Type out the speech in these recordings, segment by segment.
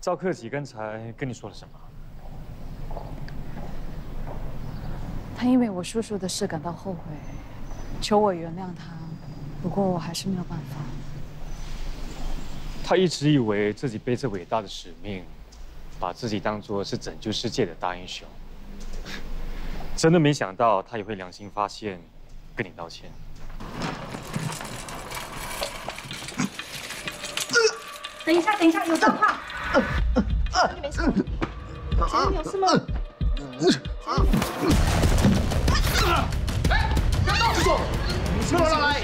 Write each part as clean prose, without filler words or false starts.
赵克己刚才跟你说了什么？他因为我叔叔的事感到后悔，求我原谅他。不过我还是没有办法。他一直以为自己背着伟大的使命，把自己当作是拯救世界的大英雄。真的没想到他也会良心发现，跟你道歉。等一下，等一下，有状况。你没事吗？姐姐，你有事吗？哎，不要动！住手！你出来！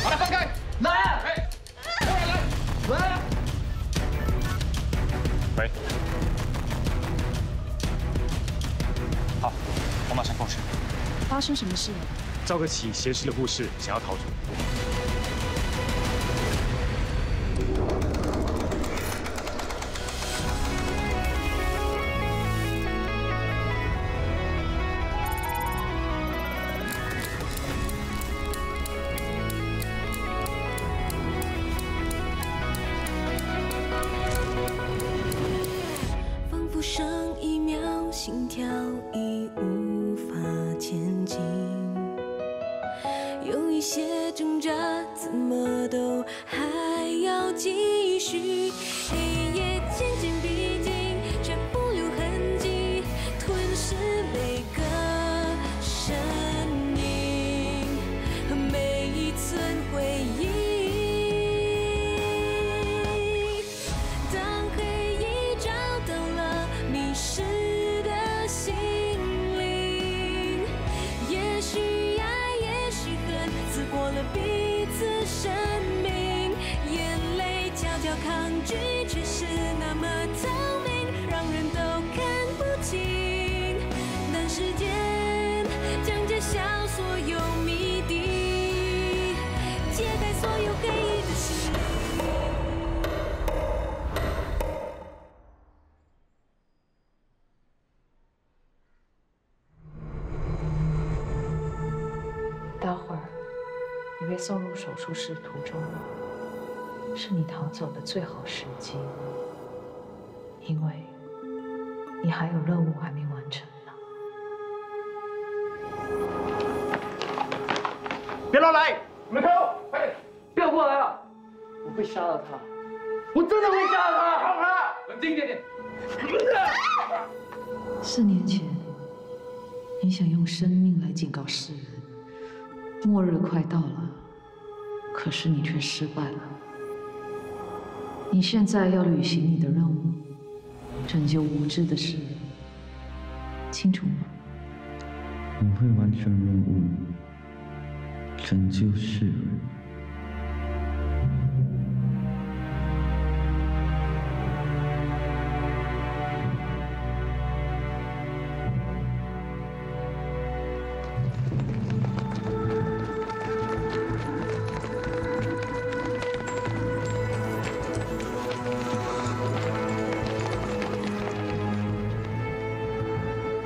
把他放开！来！哎，来！喂。好，我马上过去。发生什么事了？赵克己挟持了护士，想要逃出。仿佛上一秒心跳已无法前进，有一些挣扎，怎么都还要继续。黑夜渐渐逼近，却不留痕迹，吞噬每个生命和每一寸回忆。当黑夜找到了迷失的心灵，也许爱，也许恨，刺破了彼此生命。眼泪悄悄抗拒，却是那么透明，让人都看不清。但时间将揭晓所有谜底，揭开所有黑的心。待会儿你被送入手术室途中，是你逃走的最好时机，因为你还有任务还没完成呢。别乱来！你们看我，快点！不要过来了！我会杀了他，我真的会杀了他！好了，冷静一点点。4年前，你想用生命来警告世人，末日快到了，可是你却失败了。你现在要履行你的任务，拯救无知的世人，清楚吗？我会完成任务，拯救世人。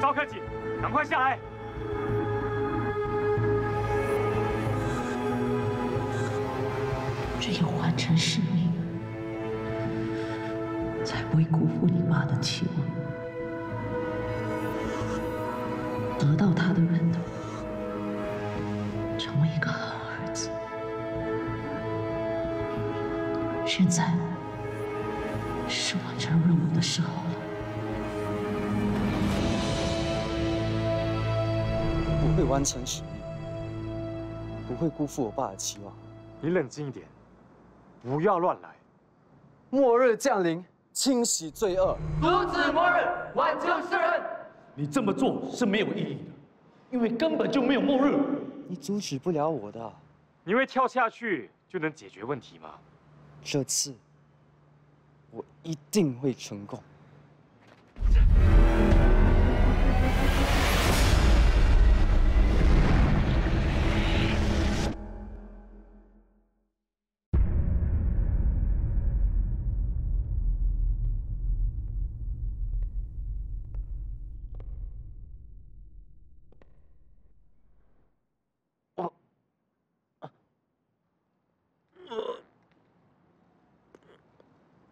赵克己，赶快下来！只有完成使命，才不会辜负你爸的期望，得到他的认同，成为一个好儿子。现在是完成任务的时候了。我会完成使命，不会辜负我爸的期望。你冷静一点，不要乱来。末日降临，清洗罪恶，阻止末日，挽救世人。你这么做是没有意义的，因为根本就没有末日。你阻止不了我的。你以为跳下去就能解决问题吗？这次，我一定会成功。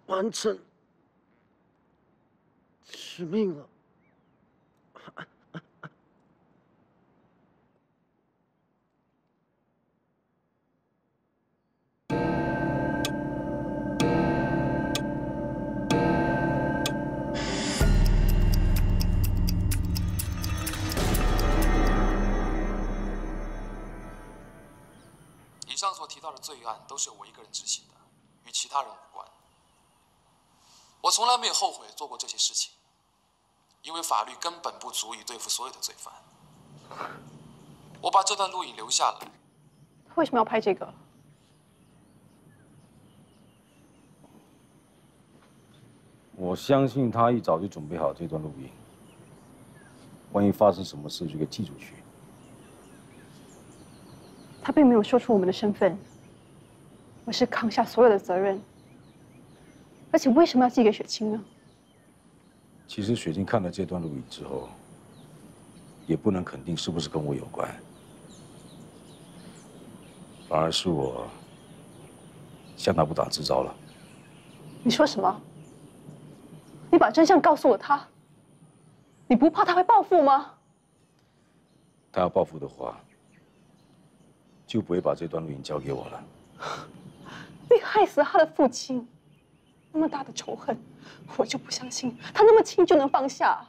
完成使命了。以上所提到的罪案都是我一个人执行的，与其他人无关。我从来没有后悔做过这些事情，因为法律根本不足以对付所有的罪犯。我把这段录影留下来。他为什么要拍这个？我相信他一早就准备好这段录音，万一发生什么事就给寄出去。他并没有说出我们的身份，而是扛下所有的责任。而且为什么要寄给雪清呢？其实雪清看了这段录影之后，也不能肯定是不是跟我有关，反而是我向他不打自招了。你说什么？你把真相告诉了他，你不怕他会报复吗？他要报复的话，就不会把这段录影交给我了。你害死他的父亲，那么大的仇恨，我就不相信他那么轻就能放下。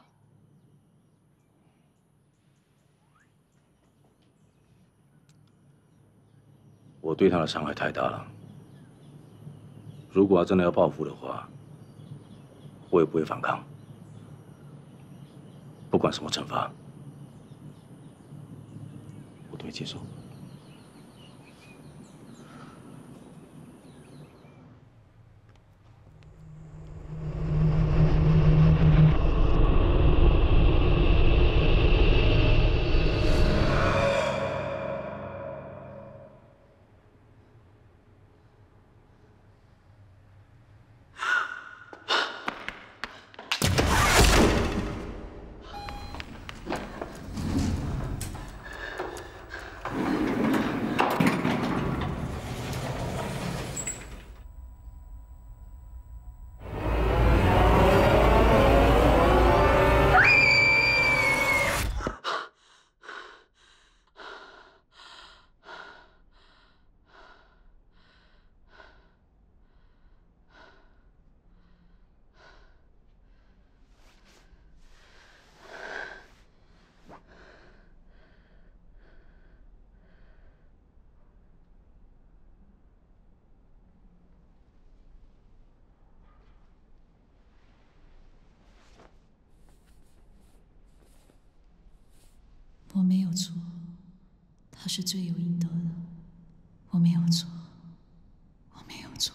我对他的伤害太大了，如果他真的要报复的话，我也不会反抗。不管什么惩罚，我都会接受。我没有错，他是罪有应得的。我没有错，我没有错。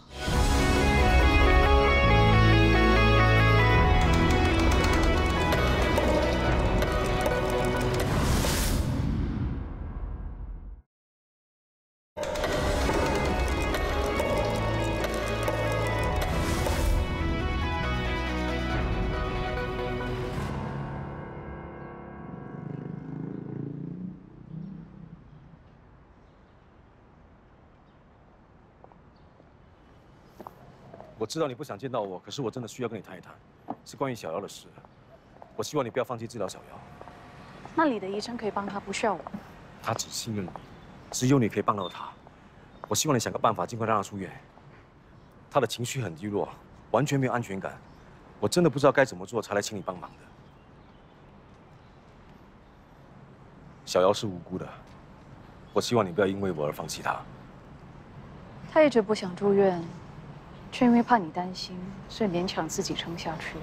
我知道你不想见到我，可是我真的需要跟你谈一谈，是关于小姚的事。我希望你不要放弃治疗小姚。那里的医生可以帮他，不需要我。他只信任你，只有你可以帮到他。我希望你想个办法，尽快让他出院。他的情绪很低落，完全没有安全感。我真的不知道该怎么做才来请你帮忙的。小姚是无辜的，我希望你不要因为我而放弃他。他一直不想住院。却因为怕你担心，所以勉强自己撑下去。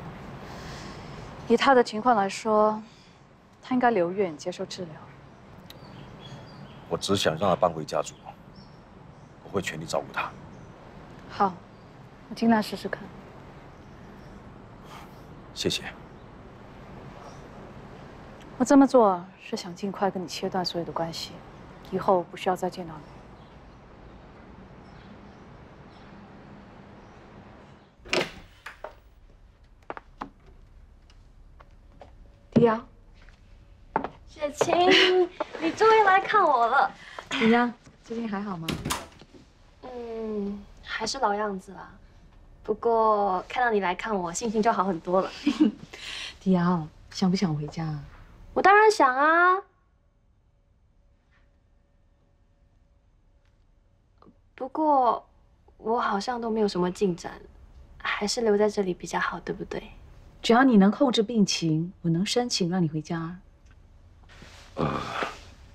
以他的情况来说，他应该留院接受治疗。我只想让他搬回家住，我会全力照顾他。好，我尽量试试看。谢谢。我这么做是想尽快跟你切断所有的关系，以后不需要再见到你。迪瑶，雪晴，你终于来看我了。怎样？最近还好吗？还是老样子啦。不过看到你来看我，心情就好很多了。迪奥，想不想回家啊？我当然想啊。不过我好像都没有什么进展，还是留在这里比较好，对不对？只要你能控制病情，我能申请让你回家。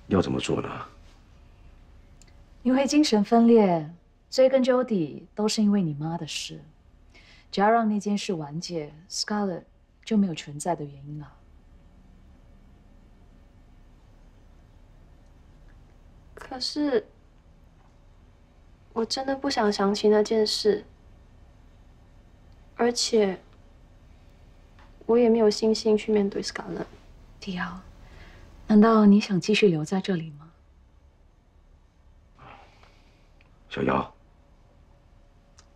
要怎么做呢？你会精神分裂，追根究底都是因为你妈的事。只要让那件事完结 ，Scarlett 就没有存在的原因了。可是，我真的不想想起那件事，而且我也没有信心去面对 Scarlett。迪奥，难道你想继续留在这里吗？小姚，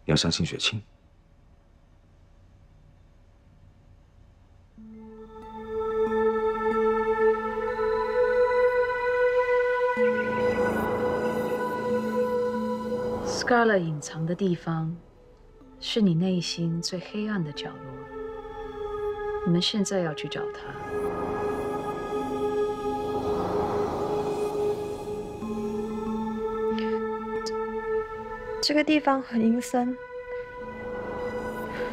你要相信雪清。Scarlett 隐藏的地方，是你内心最黑暗的角落。我们现在要去找她。这个地方很阴森，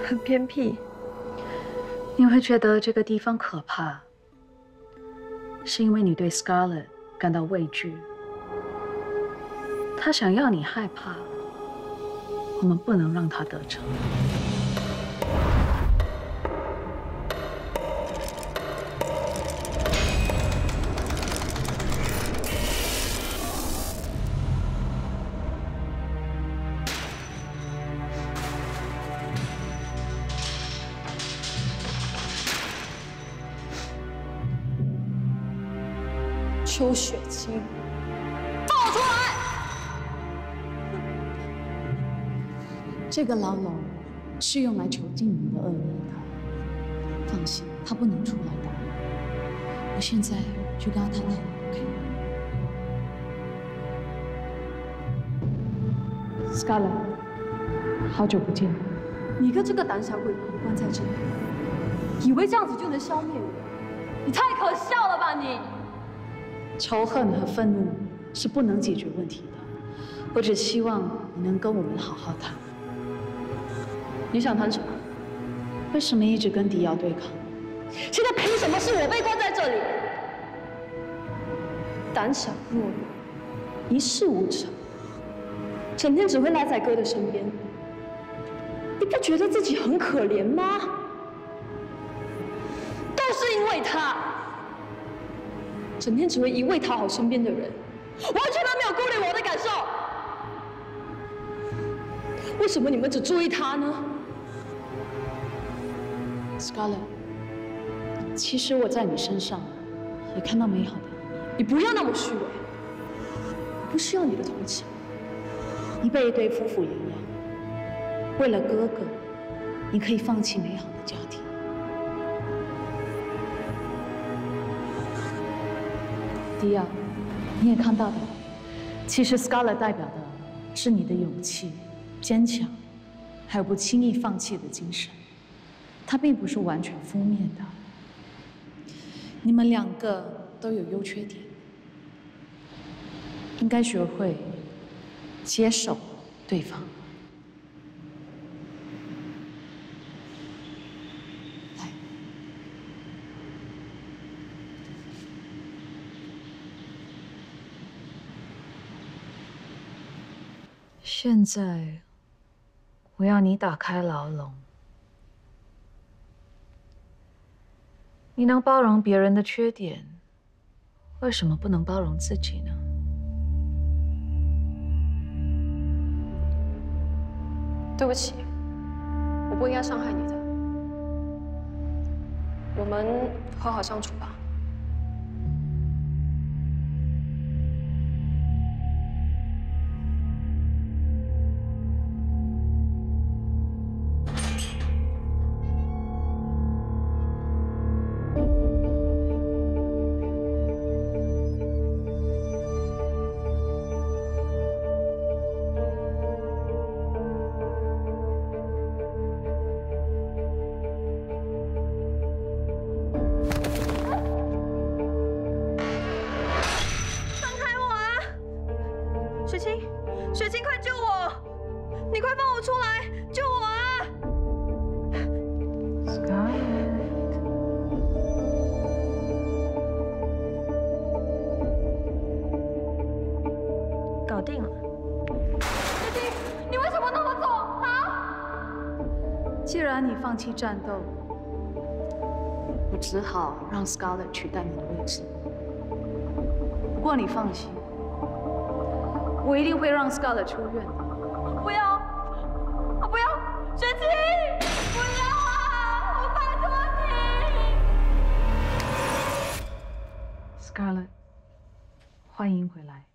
很偏僻。你会觉得这个地方可怕，是因为你对 Scarlett 感到畏惧。她想要你害怕，我们不能让她得逞。邱雪清，放我出来！这个牢笼是用来囚禁你的恶念的。放心，他不能出来的。我现在去跟他谈谈 ，OK？Scarlett， 好久不见。你跟这个胆小鬼关在这里，以为这样子就能消灭我？你太可笑了吧你！仇恨和愤怒是不能解决问题的。我只希望你能跟我们好好谈。你想谈什么？为什么一直跟迪奥对抗？现在凭什么是我被关在这里？胆小懦弱，一事无成，整天只会赖在哥的身边。你不觉得自己很可怜吗？都是因为他。整天只会一味讨好身边的人，完全都没有顾虑我的感受。为什么你们只注意他呢 ？Scarlett， 其实我在你身上也看到美好的一面。你不要那么虚伪，我不需要你的同情。你被一对夫妇领养，为了哥哥，你可以放弃美好的家庭。迪奥，你也看到的，其实 Scarlett 代表的是你的勇气、坚强，还有不轻易放弃的精神。它并不是完全负面的。你们两个都有优缺点，应该学会接受对方。来。现在，我要你打开牢笼。你能包容别人的缺点，为什么不能包容自己呢？对不起，我不应该伤害你的。我们好好相处吧。然你放弃战斗，我只好让 Scarlett 取代你的位置。不过你放心，我一定会让 Scarlett 出院的。不要，啊不要，雪琪，不要啊！我拜托你。Scarlett， 欢迎回来。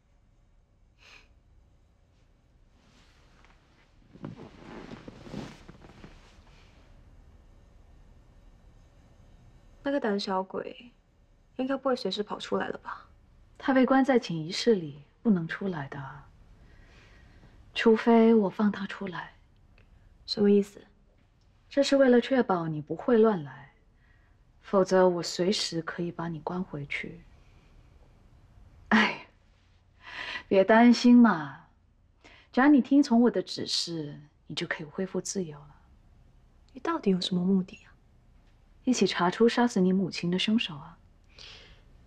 那个胆小鬼，应该不会随时跑出来了吧？他被关在潜意识里，不能出来的。除非我放他出来。什么意思？这是为了确保你不会乱来，否则我随时可以把你关回去。哎，别担心嘛，只要你听从我的指示，你就可以恢复自由了。你到底有什么目的啊？一起查出杀死你母亲的凶手啊！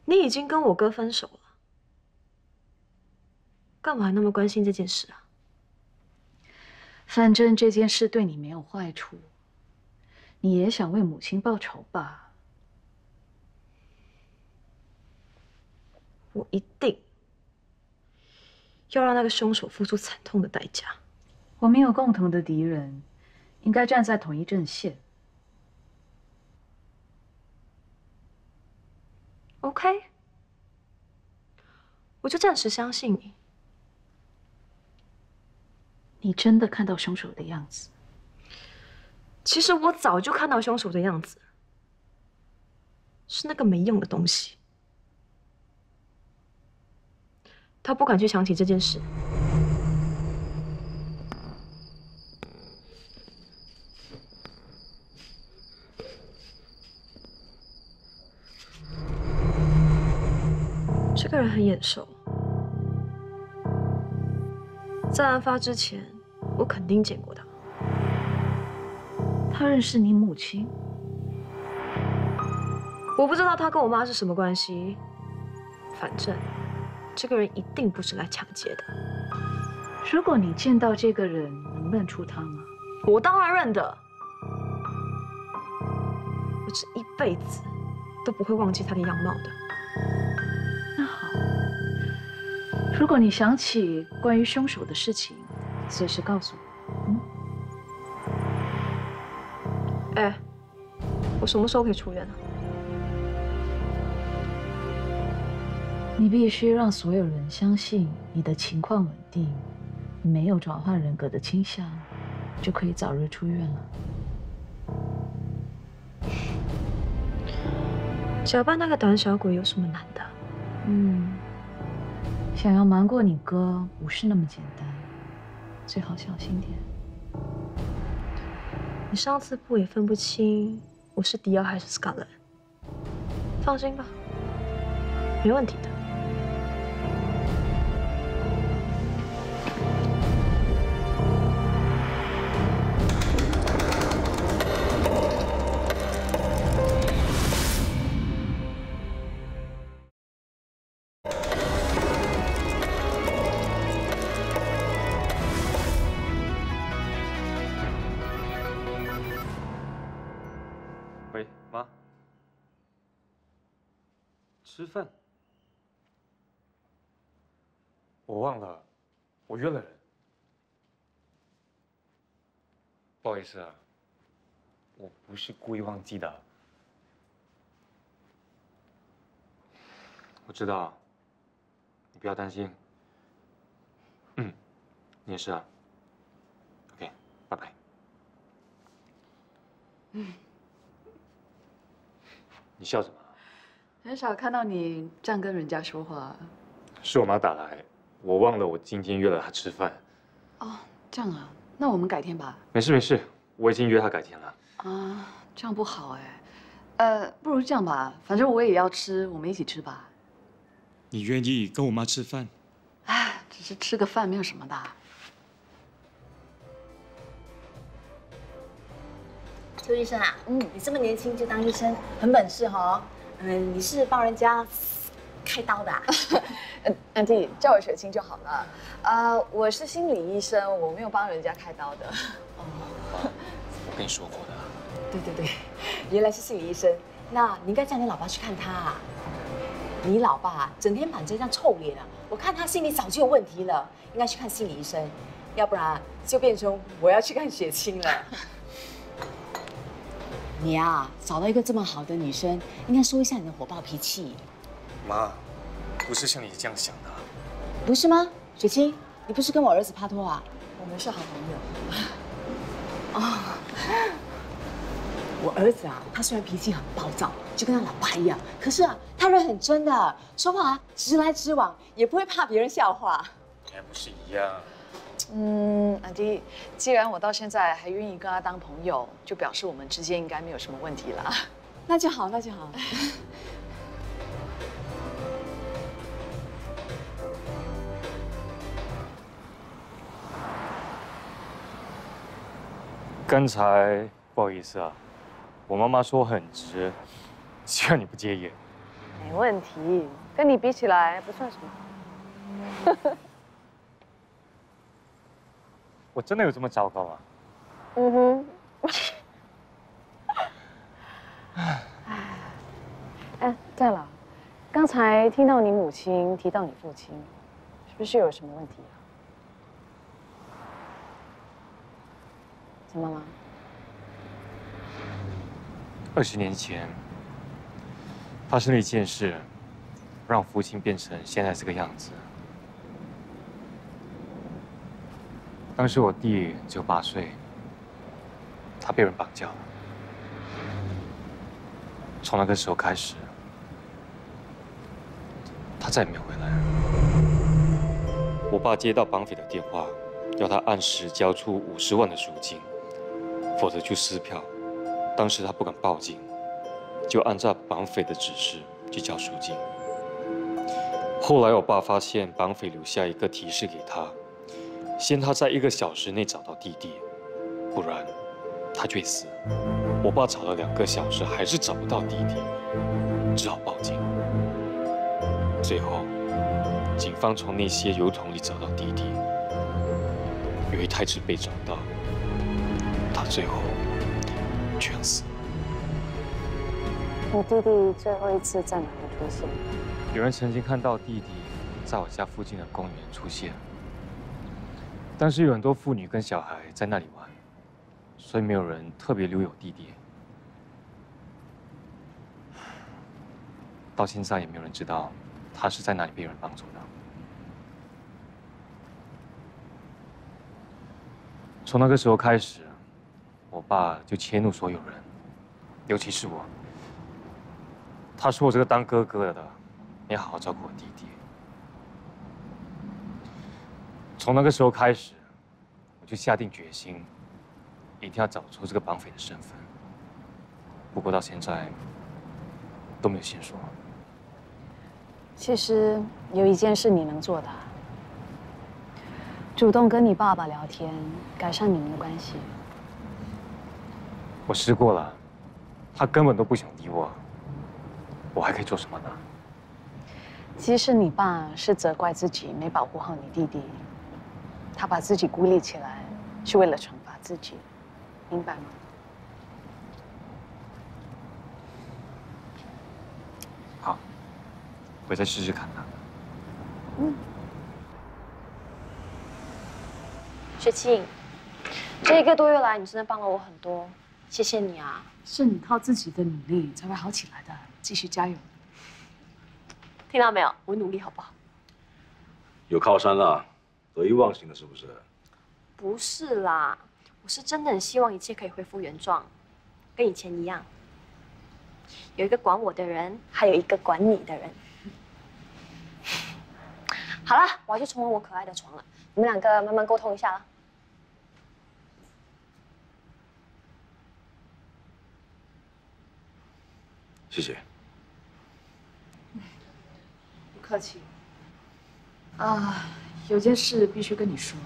你已经跟我哥分手了，干嘛还那么关心这件事啊？反正这件事对你没有坏处，你也想为母亲报仇吧？我一定要让那个凶手付出惨痛的代价。我们有共同的敌人，应该站在同一阵线。OK， 我就暂时相信你。你真的看到凶手的样子？其实我早就看到凶手的样子，是那个没用的东西。他不敢去想起这件事。这个人很眼熟，在案发之前，我肯定见过他。他认识你母亲？我不知道他跟我妈是什么关系，反正这个人一定不是来抢劫的。如果你见到这个人，能认出他吗？我当然认得，我这一辈子都不会忘记他的样貌的。那好，如果你想起关于凶手的事情，随时告诉我。哎，我什么时候可以出院啊？你必须让所有人相信你的情况稳定，没有转换人格的倾向，就可以早日出院了。假扮那个胆小鬼有什么难的？想要瞒过你哥不是那么简单，最好小心点。你上次不也分不清我是迪奥还是 Scarlett？ 放心吧，没问题的。喂，妈，吃饭？我忘了，我约了人。不好意思啊，我不是故意忘记的。我知道，你不要担心。你也是啊。OK， 拜拜。你笑什么？很少看到你这样跟人家说话。是我妈打来，我忘了我今天约了她吃饭。哦，这样啊，那我们改天吧。没事没事，我已经约她改天了。啊，这样不好哎。不如这样吧，反正我也要吃，我们一起吃吧。你愿意跟我妈吃饭？哎，只是吃个饭，没有什么的。邱医生啊，你这么年轻就当医生，很本事哈。你是帮人家开刀的啊？安迪，叫我雪清就好了。我是心理医生，我没有帮人家开刀的。我跟你说过的。对，原来是心理医生。那你应该叫你老爸去看他啊。你老爸整天板着一张臭脸啊，我看他心里早就有问题了，应该去看心理医生，要不然就变成我要去看血清了。你啊，找到一个这么好的女生，应该收一下你的火爆脾气。妈，不是像你这样想的。不是吗？雪清，你不是跟我儿子拍拖啊？我们是好朋友。哦，我儿子啊，他虽然脾气很暴躁，就跟他老爸一样，可是啊，他人很真的，说话直来直往，也不会怕别人笑话。还不是一样。阿弟，既然我到现在还愿意跟他当朋友，就表示我们之间应该没有什么问题啦。那就好，那就好。刚才不好意思啊，我妈妈说我很直，希望你不介意。没问题，跟你比起来不算什么。我真的有这么糟糕啊？哎，对了，刚才听到你母亲提到你父亲，是不是有什么问题啊？怎么了？20年前发生了一件事，让父亲变成现在这个样子。当时我弟只有8岁，他被人绑架了。从那个时候开始，他再也没有回来。我爸接到绑匪的电话，要他按时交出50万的赎金，否则就撕票。当时他不敢报警，就按照绑匪的指示去交赎金。后来我爸发现绑匪留下一个提示给他，先他在1个小时内找到弟弟，不然他就会死。我爸找了2个小时，还是找不到弟弟，只好报警。最后，警方从那些油桶里找到弟弟，有一台纸被找到，他最后全死了。你弟弟最后一次在哪里出现？有人曾经看到弟弟在我家附近的公园出现，但是有很多妇女跟小孩在那里玩，所以没有人特别留有弟弟。到现在也没有人知道他是在哪里被人绑走的。从那个时候开始，我爸就迁怒所有人，尤其是我。他说我这个当哥哥的，你好好照顾我弟弟。从那个时候开始，我就下定决心，一定要找出这个绑匪的身份。不过到现在都没有线索。其实有一件事你能做的，主动跟你爸爸聊天，改善你们的关系。我试过了，他根本都不想理我。我还可以做什么呢？其实你爸是责怪自己没保护好你弟弟，他把自己孤立起来，是为了惩罚自己，明白吗？好，我再试试看他。雪清，这1个多月来，你真的帮了我很多，谢谢你啊！是你靠自己的努力才会好起来的，继续加油。听到没有？我努力好不好？有靠山了，得意忘形了是不是？不是啦，我是真的很希望一切可以恢复原状，跟以前一样。有一个管我的人，还有一个管你的人。好了，我要去冲我可爱的床了，你们2个慢慢沟通一下啦。谢谢。不客气。有件事必须跟你说，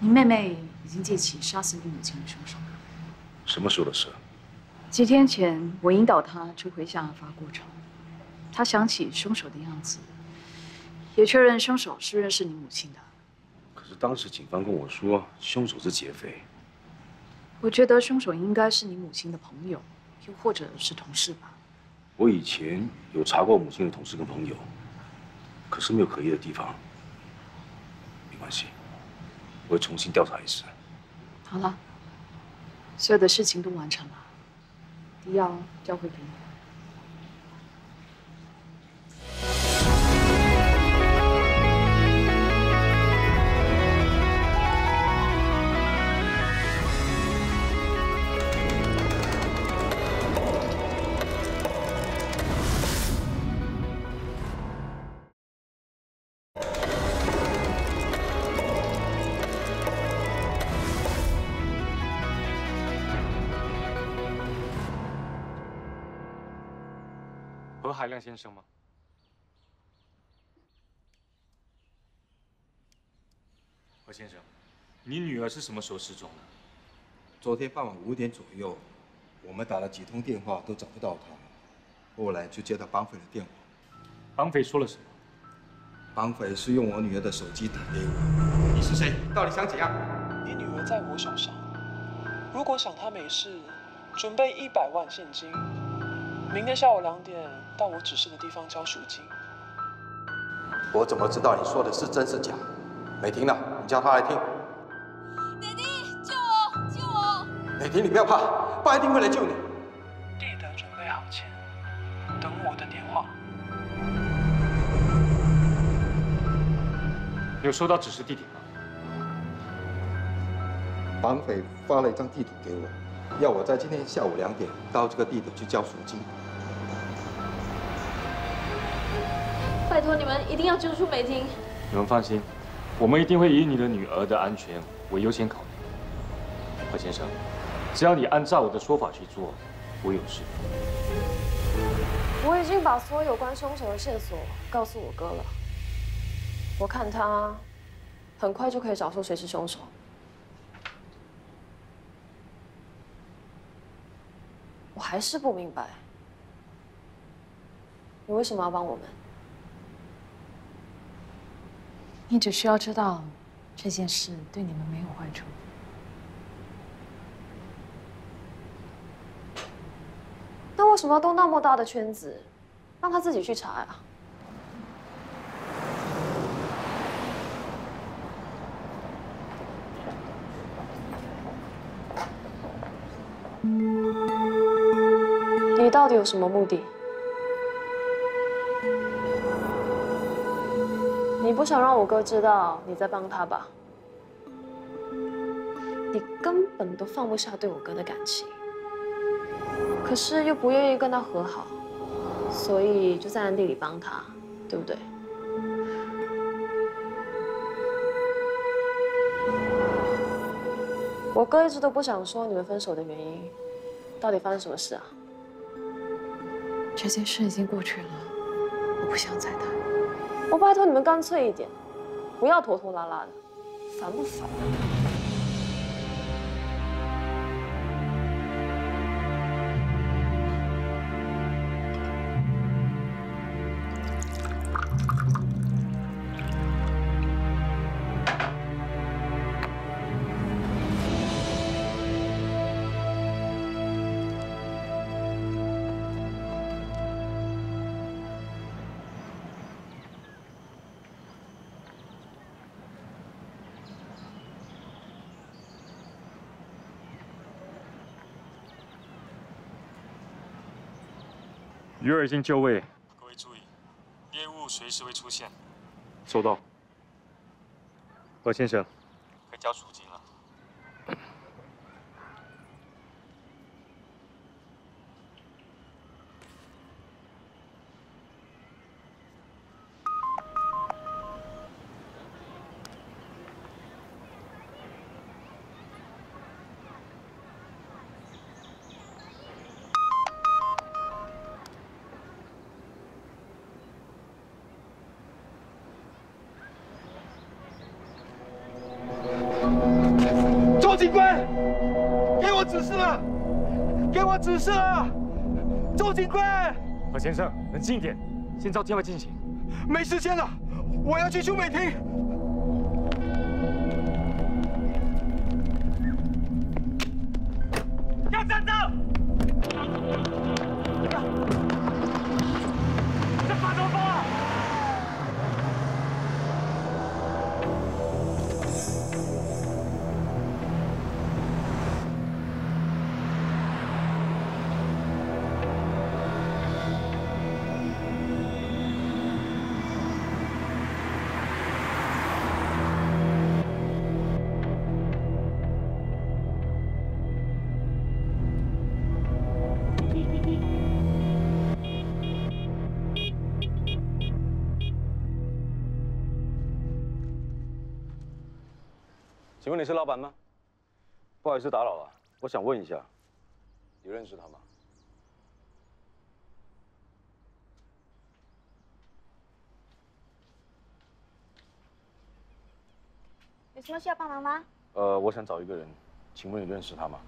你妹妹已经记起杀死你母亲的凶手了。什么时候的事？几天前，我引导她去回想案发过程，她想起凶手的样子，也确认凶手是认识你母亲的。可是当时警方跟我说，凶手是劫匪。我觉得凶手应该是你母亲的朋友，又或者是同事吧。我以前有查过母亲的同事跟朋友，可是没有可疑的地方。没关系，我会重新调查一次。好了，所有的事情都完成了，迪奥交回给你。 何海亮先生吗？何先生，你女儿是什么时候失踪的？昨天傍晚5点左右，我们打了几通电话都找不到她，后来就接到绑匪的电话。绑匪说了什么？绑匪是用我女儿的手机打给我。你是谁？到底想怎样？你女儿在我手上，如果想她没事，准备100万现金。 明天下午2点到我指示的地方交赎金。我怎么知道你说的是真是假？美婷呢？你叫她来听。爹地，救我！救我！美婷，你不要怕，爸一定会来救你。记得准备好钱，等我的电话。你有收到指示地点吗？绑匪发了一张地图给我，要我在今天下午2点到这个地点去交赎金。 拜托你们一定要救出美婷。你们放心，我们一定会以你的女儿的安全为优先考虑。何先生，只要你按照我的说法去做，不会有事。我已经把所有有关凶手的线索告诉我哥了，我看他很快就可以找出谁是凶手。我还是不明白，你为什么要帮我们？ 你只需要知道，这件事对你们没有坏处。那为什么要兜那么大的圈子，让他自己去查呀？你到底有什么目的？ 你不想让我哥知道你在帮他吧？你根本都放不下对我哥的感情，可是又不愿意跟他和好，所以就在暗地里帮他，对不对？我哥一直都不想说你们分手的原因，到底发生什么事啊？这件事已经过去了，我不想再谈。 我拜托你们干脆一点，不要拖拖拉拉的，烦不烦？鱼儿已经就位，各位注意，猎物随时会出现。收到。何先生，可以交赎金了。周警官，给我指示了，给我指示了，周警官。何先生，冷静一点，先照计划进行。没时间了，我要去救美婷。站着！这发什么疯啊？ 请问你是老板吗？不好意思打扰了，我想问一下，你认识他吗？有什么需要帮忙吗？我想找一个人，请问你认识他吗？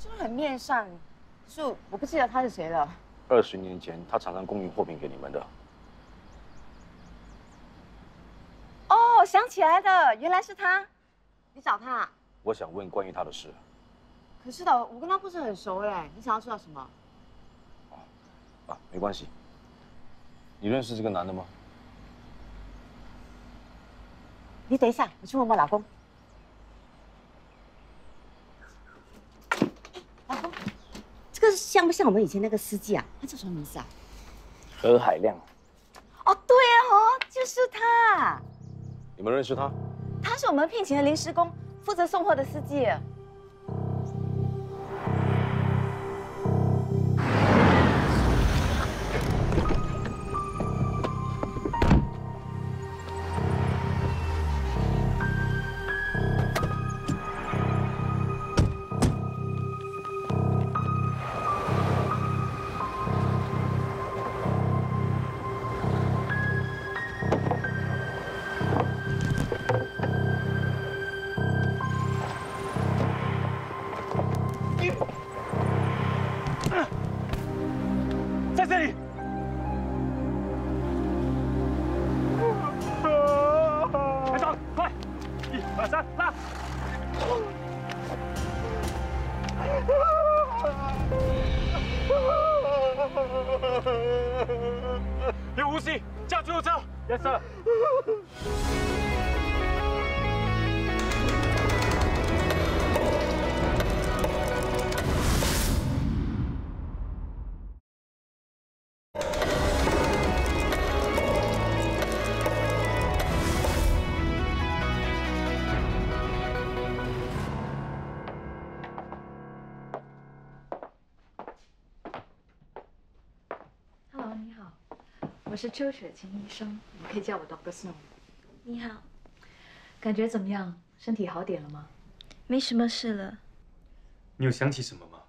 这个很面善，可是我不记得他是谁了。20年前，他常常供应货品给你们的。 哦，想起来了，原来是他。你找他？我想问关于他的事。可是的，我跟他不是很熟嘞。你想要知道什么？啊，没关系。你认识这个男的吗？你等一下，我去问我老公。老公，这个像不像我们以前那个司机啊？他叫什么名字啊？何海亮。哦，对哦，就是他。 你们认识他？他是我们聘请的临时工，负责送货的司机。在这里。开动，快！1、2、3，拉！有呼吸，叫救护车。Yes sir。 Hello， 你好，我是邱雪琴医生，你可以叫我 Dr. Snow。你好，感觉怎么样？身体好点了吗？没什么事了。你有想起什么吗？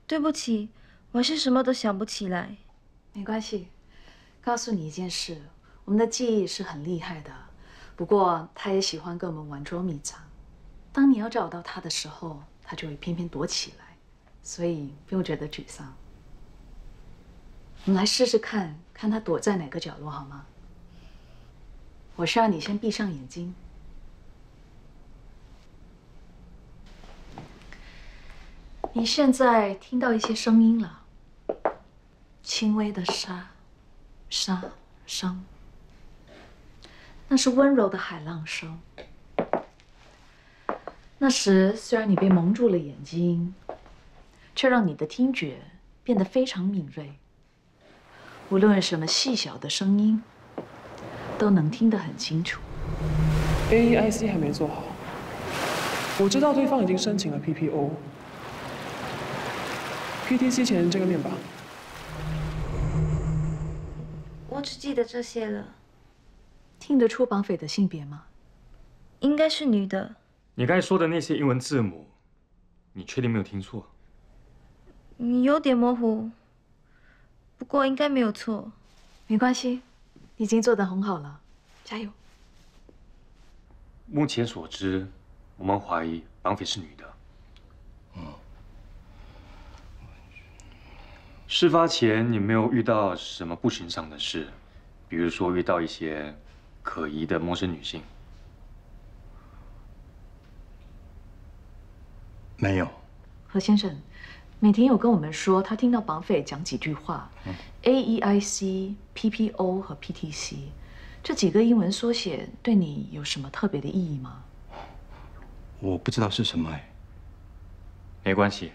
对不起，我是什么都想不起来。没关系，告诉你一件事，我们的记忆是很厉害的，不过他也喜欢跟我们玩捉迷藏。当你要找到他的时候，他就会偏偏躲起来，所以不用觉得沮丧。我们来试试看，看他躲在哪个角落好吗？我需要你先闭上眼睛。你现在听到一些声音了，轻微的沙声，那是温柔的海浪声。那时虽然你被蒙住了眼睛，却让你的听觉变得非常敏锐。无论什么细小的声音，都能听得很清楚。 AEIC 还没做好，我知道对方已经申请了 PPO。PTC 前人见个面吧。我只记得这些了。听得出绑匪的性别吗？应该是女的。你刚才说的那些英文字母，你确定没有听错？有点模糊，不过应该没有错。没关系，你已经做得很好了，加油。目前所知，我们怀疑绑匪是女的。事发前你没有遇到什么不寻常的事，比如说遇到一些可疑的陌生女性。没有。何先生，美婷有跟我们说，她听到绑匪讲几句话，AEIC、PPO 和 PTC 这几个英文缩写对你有什么特别的意义吗？我不知道是什么哎。没关系，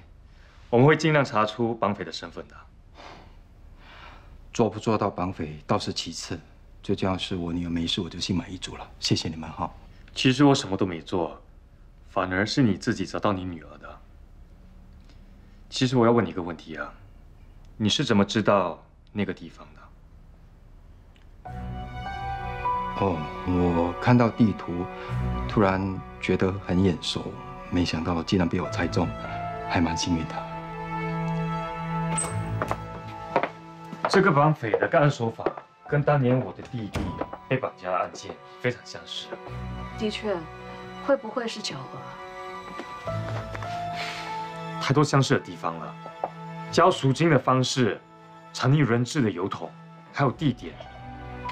我们会尽量查出绑匪的身份的。做不做到绑匪倒是其次，最重要是我女儿没事，我就心满意足了。谢谢你们哈。其实我什么都没做，反而是你自己找到你女儿的。其实我要问你一个问题啊，你是怎么知道那个地方的？哦，我看到地图，突然觉得很眼熟，没想到竟然被我猜中，还蛮幸运的。这个绑匪的干案手法跟当年我的弟弟被绑架的案件非常相似。的确，会不会是巧合？太多相似的地方了，交赎金的方式、藏匿人质的邮筒，还有地点，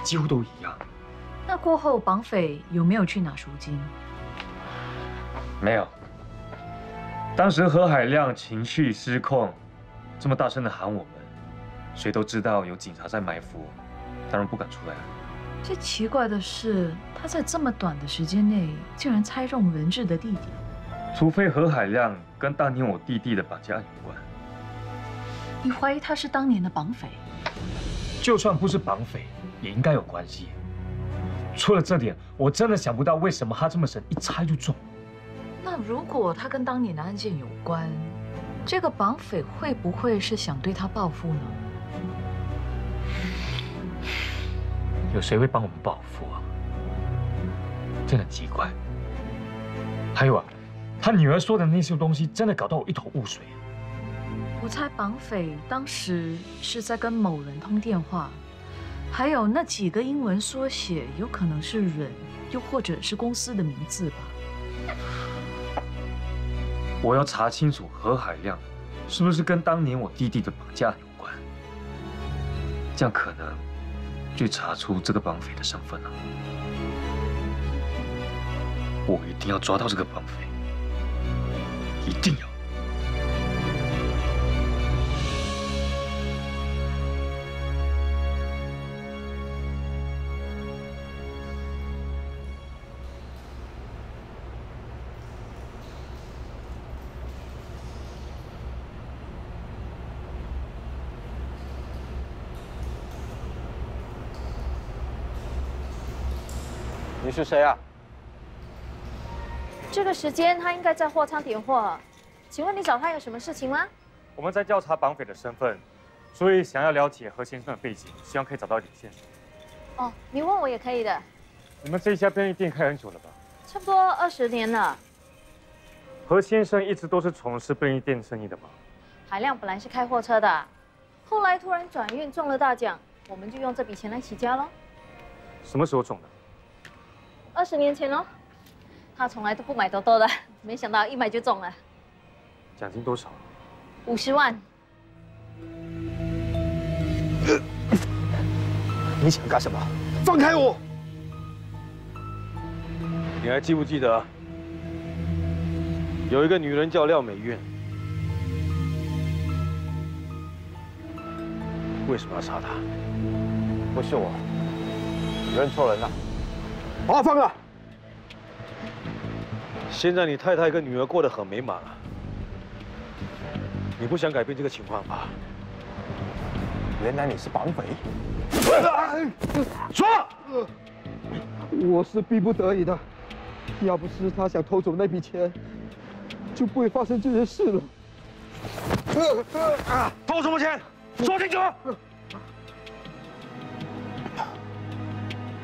几乎都一样。那过后绑匪有没有去拿赎金？没有。当时何海亮情绪失控，这么大声的喊我们，谁都知道有警察在埋伏，当然不敢出来。最奇怪的是，他在这么短的时间内竟然猜中人质的地点。除非何海亮跟当年我弟弟的绑架案有关。你怀疑他是当年的绑匪？就算不是绑匪，也应该有关系。除了这点，我真的想不到为什么他这么神，一猜就中。那如果他跟当年的案件有关，这个绑匪会不会是想对他报复呢？有谁会帮我们报复啊？真的很奇怪。还有啊，他女儿说的那些东西，真的搞到我一头雾水。我猜绑匪当时是在跟某人通电话，还有那几个英文缩写，有可能是人，又或者是公司的名字吧。我要查清楚何海亮是不是跟当年我弟弟的绑架案有关，这样可能就查出这个绑匪的身份了。我一定要抓到这个绑匪，一定要。你是谁啊？这个时间他应该在货仓点货，请问你找他有什么事情吗？我们在调查绑匪的身份，所以想要了解何先生的背景，希望可以找到一点线索。哦，你问我也可以的。你们这家便利店开很久了吧？差不多20年了。何先生一直都是从事便利店生意的吗？海亮本来是开货车的，后来突然转运中了大奖，我们就用这笔钱来起家喽。什么时候中的？20年前喽。他从来都不买多多的，没想到一买就中了。奖金多少？50万。你想干什么？放开我！你还记不记得，有一个女人叫廖美苑？为什么要杀她？不是我，你认错人了。把他放了。现在你太太跟女儿过得很美满了，你不想改变这个情况吧？原来你是绑匪。说，我是逼不得已的，要不是他想偷走那笔钱，就不会发生这件事了。偷什么钱？说清楚！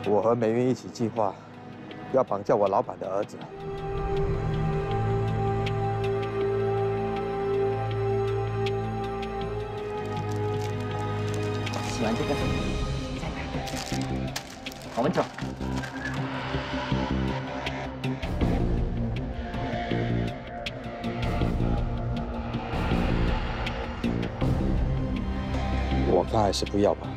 我和美云一起计划，要绑架我老板的儿子。喜欢这个，你再买。我们走。我看还是不要吧。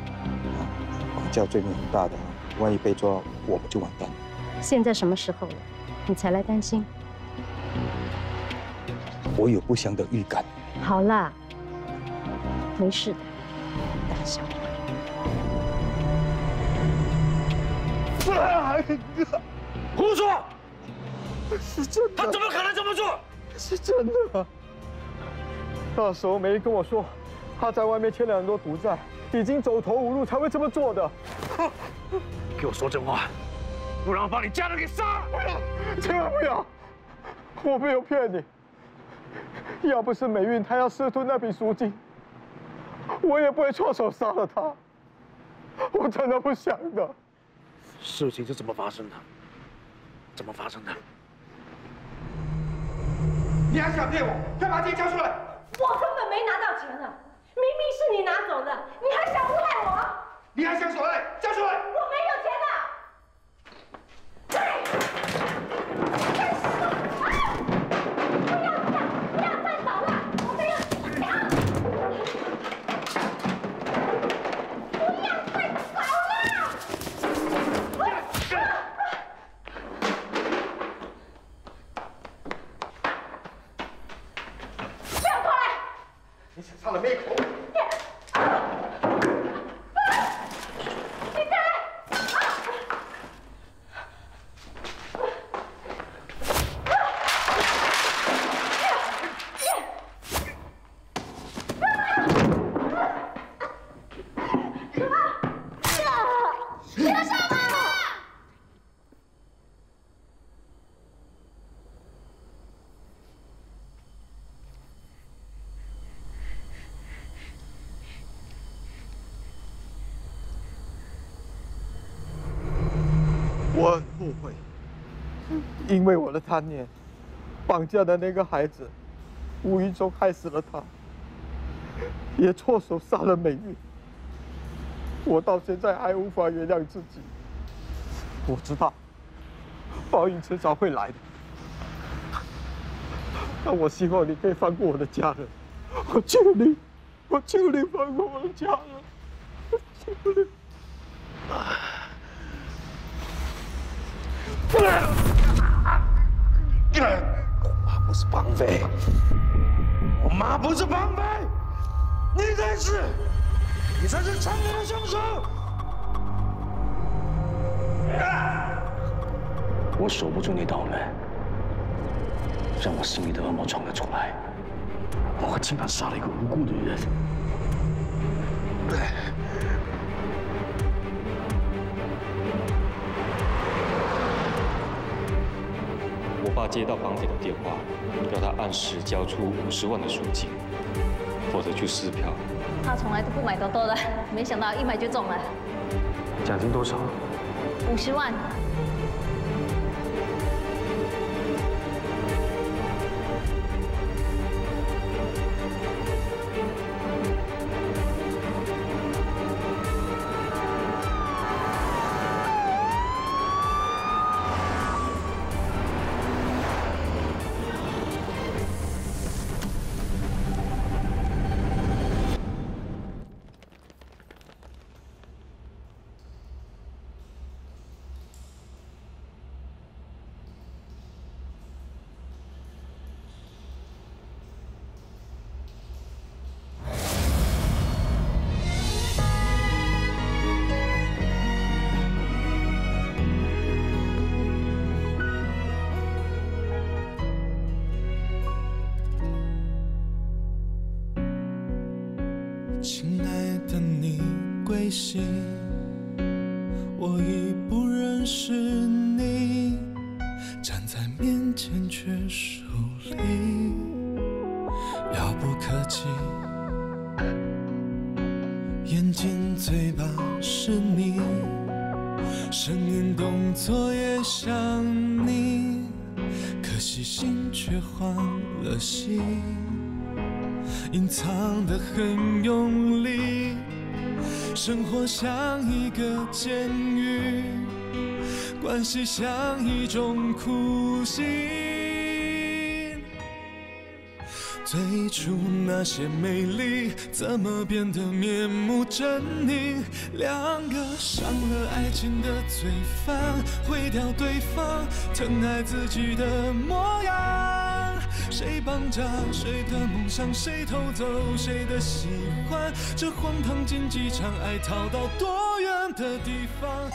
绑架罪名很大的，万一被抓，我们就完蛋了。现在什么时候了，你才来担心？我有不祥的预感。好啦，没事的，大小。胡说！是真的。他怎么可能这么做？是真的。那时候梅跟我说，他在外面欠了很多赌债，已经走投无路才会这么做的。给我说真话，不然我把你家人给杀了！不要，千万不要！我没有骗你。要不是美韵她要私吞那笔赎金，我也不会错手杀了她。我真的不想的。事情是怎么发生的？怎么发生的？你还想骗我？快把钱交出来！我根本没拿到钱啊！明明是你拿走的，你还想诬赖我？你还想耍赖？交出来！我没有钱的。不要再捣乱！我没有钱。不要再捣乱！不要过来！你想杀了妹口？我很后悔，因为我的贪念，绑架的那个孩子，无意中害死了他，也错手杀了美玉。我到现在还无法原谅自己。我知道，报应迟早会来的，但我希望你可以放过我的家人。我求你，我求你放过我的家人，我求你。我妈不是绑匪，我妈不是绑匪，你才是，你才是残忍的凶手！我守不住那道门，让我心里的恶魔闯了出来，我竟然杀了一个无辜的人。我爸接到绑匪的电话，要他按时交出50万的赎金，否则就撕票。他从来都不买多多的，没想到一买就中了。奖金多少？50万。亲爱的你归西，我已不认识你，站在面前却疏离，遥不可及。眼睛嘴巴是你，声音动作也像你，可惜心却换了心。隐藏得很用力，生活像一个监狱，关系像一种苦刑。最初那些美丽，怎么变得面目狰狞？两个伤了爱情的罪犯，毁掉对方疼爱自己的模样。谁绑架谁的梦想，谁偷走谁的喜欢？这荒唐竞技场，爱逃到多远的地方？